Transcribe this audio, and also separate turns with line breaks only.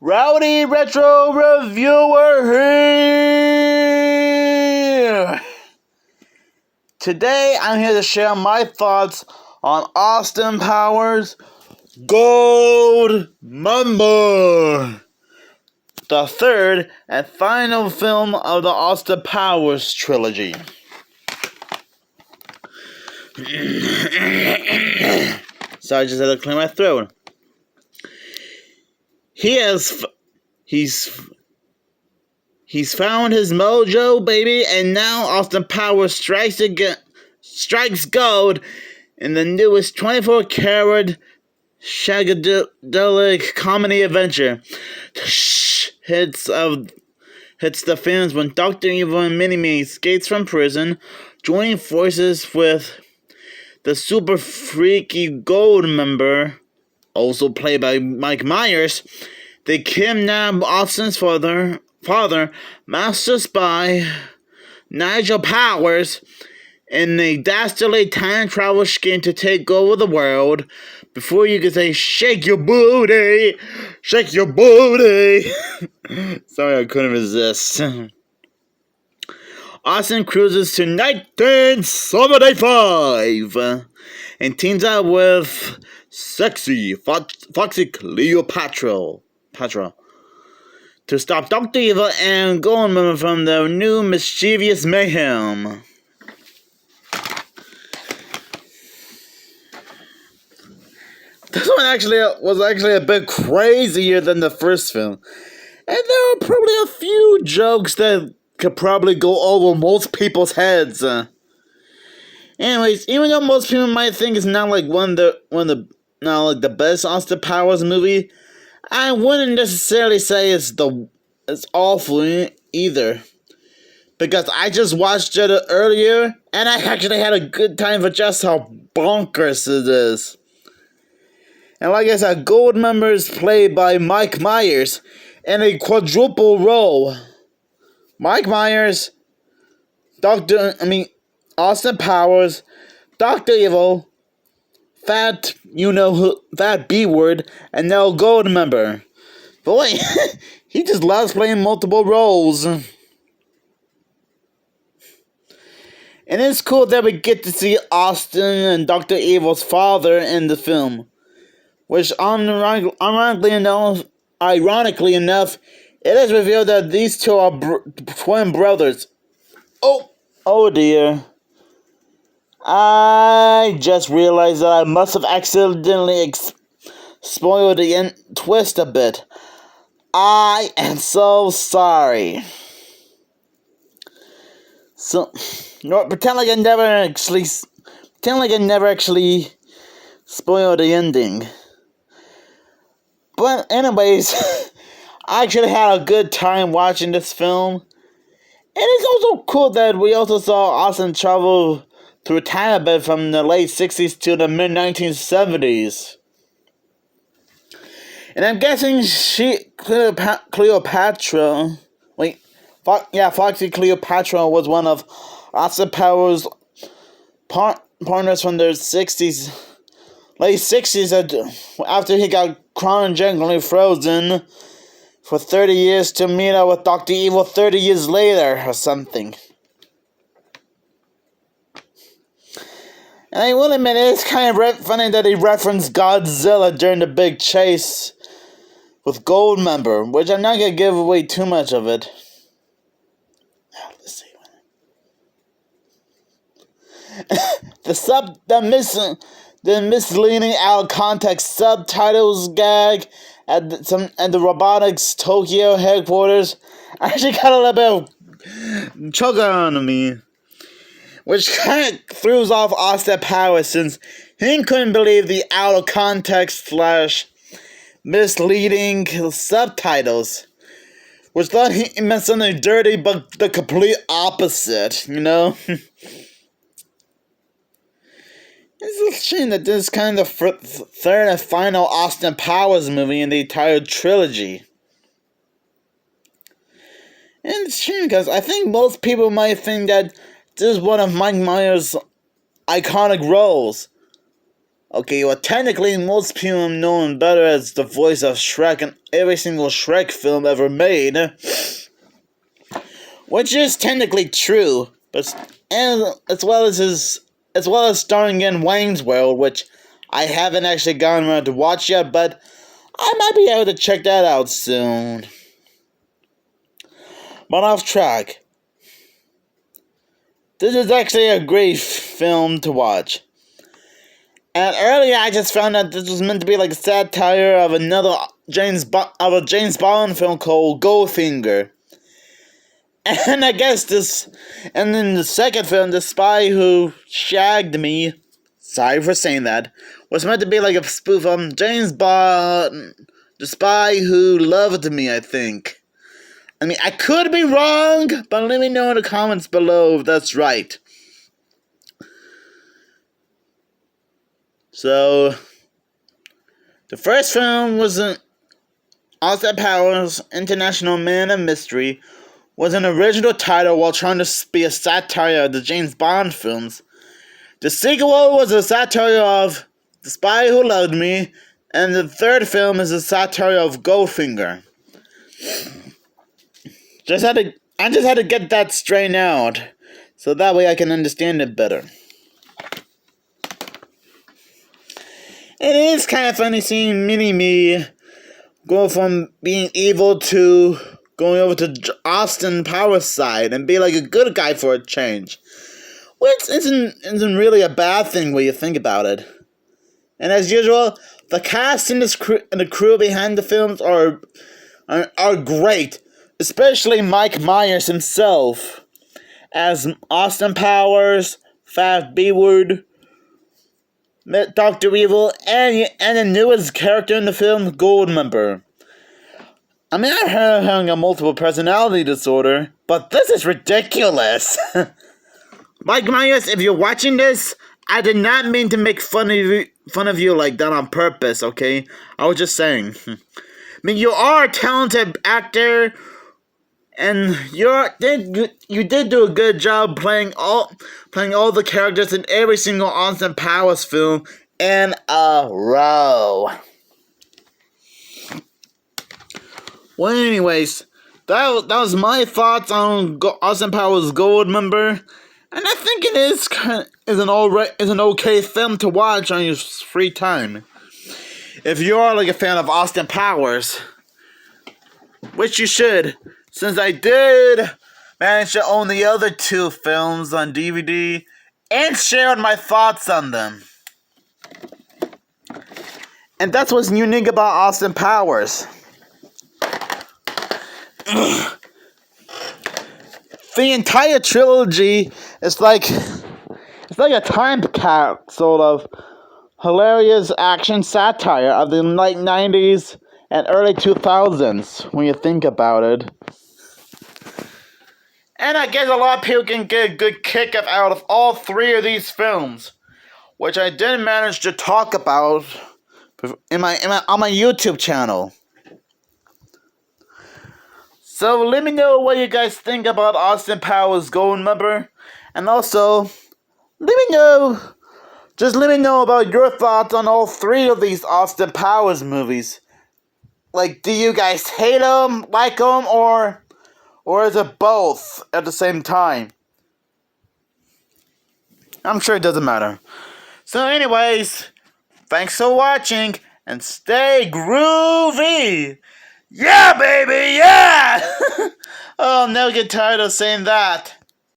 Rowdy Retro Reviewer here! Today I'm here to share my thoughts on Austin Powers' Goldmember, the third and final film of the Austin Powers trilogy. Sorry, I just had to clear my throat. He's found his mojo, baby, and now Austin Powers strikes gold in the newest 24-karat shagadelic comedy adventure. Hits the fans when Dr. Evil and Mini-Me escapes from prison, joining forces with the super freaky Goldmember, also played by Mike Myers. They kidnap Austin's father, master spy Nigel Powers, in a dastardly time travel scheme to take over the world. Before you can say, shake your booty, shake your booty. Sorry, I couldn't resist. Austin cruises to 1975 and teams up with sexy, foxy Cleopatra to stop Dr. Evil and Goldmember from the new mischievous mayhem. This one was a bit crazier than the first film, and there are probably a few jokes that could probably go over most people's heads. Anyways, even though most people might think it's not like the best Austin Powers movie, I wouldn't necessarily say it's awful either, because I just watched it earlier and I actually had a good time for just how bonkers it is. And like I said, Goldmember is played by Mike Myers in a quadruple role. Mike Myers, Austin Powers, Dr. Evil, Fat B-word, and now Goldmember. But wait, he just loves playing multiple roles. And it's cool that we get to see Austin and Dr. Evil's father in the film, which ironically enough, it is revealed that these two are twin brothers. Oh dear. I just realized that I must have accidentally spoiled the end twist a bit. I am so sorry. So, pretend like I never actually spoiled the ending. But anyways, I actually had a good time watching this film. And it's also cool that we also saw Austin travel through time a bit from the late 60s to the mid 1970s. And I'm guessing Foxy Cleopatra was one of Austin Powers' partners from their late 60s after he got cryogenically frozen for 30 years to meet up with Dr. Evil 30 years later or something. And I will admit, it's kind of funny that he referenced Godzilla during the big chase with Goldmember, which I'm not going to give away too much of it. Let's see. The misleading out of context subtitles gag at the robotics Tokyo headquarters actually got a little bit of choker on me, which kind of throws off Austin Powers since he couldn't believe the out of context / misleading subtitles, which thought he meant something dirty, but the complete opposite, you know? It's a shame that this is kind of the third and final Austin Powers movie in the entire trilogy. And it's a shame because I think most people might think that this is one of Mike Myers' iconic roles. Okay, well, technically, most people know him better as the voice of Shrek in every single Shrek film ever made, which is technically true. But and as well as starring in Wayne's World, which I haven't actually gotten around to watch yet, but I might be able to check that out soon. But off track. This is actually a great film to watch. And earlier, I just found out this was meant to be like a satire of another James Bond film called Goldfinger. And I guess and then the second film, The Spy Who Shagged Me, sorry for saying that, was meant to be like a spoof on James Bond, The Spy Who Loved Me, I think. I mean, I could be wrong, but let me know in the comments below if that's right. So, the first film was Austin Powers' International Man of Mystery, was an original title while trying to be a satire of the James Bond films. The sequel was a satire of The Spy Who Loved Me, and the third film is a satire of Goldfinger. I just had to get that straightened out, so that way I can understand it better. It is kind of funny seeing Mini-Me go from being evil to going over to Austin Powers' side and be like a good guy for a change. Which isn't really a bad thing when you think about it. And as usual, the cast and the crew behind the films are great. Especially Mike Myers himself as Austin Powers, Fat B-Word, Dr. Evil, and the newest character in the film, Goldmember. I mean, I heard of having a multiple personality disorder, but this is ridiculous. Mike Myers, if you're watching this, I did not mean to make fun of you like that on purpose, okay? I was just saying. I mean, you are a talented actor, and you did do a good job playing all the characters in every single Austin Powers film in a row. Well, anyways, that was my thoughts on Austin Powers Goldmember, and I think it is an okay film to watch on your free time. If you are like a fan of Austin Powers, which you should, since I did manage to own the other two films on DVD and shared my thoughts on them. And that's what's unique about Austin Powers. The entire trilogy is like a time capsule of hilarious action satire of the late 90s and early 2000s when you think about it. And I guess a lot of people can get a good kick out of all three of these films, which I didn't manage to talk about on my YouTube channel. So let me know what you guys think about Austin Powers Goldmember, and also let me know about your thoughts on all three of these Austin Powers movies. Like, do you guys hate them, like them, or is it both at the same time? I'm sure it doesn't matter. So anyways, thanks for watching, and stay groovy! Yeah, baby, yeah! Oh, I'll never get tired of saying that.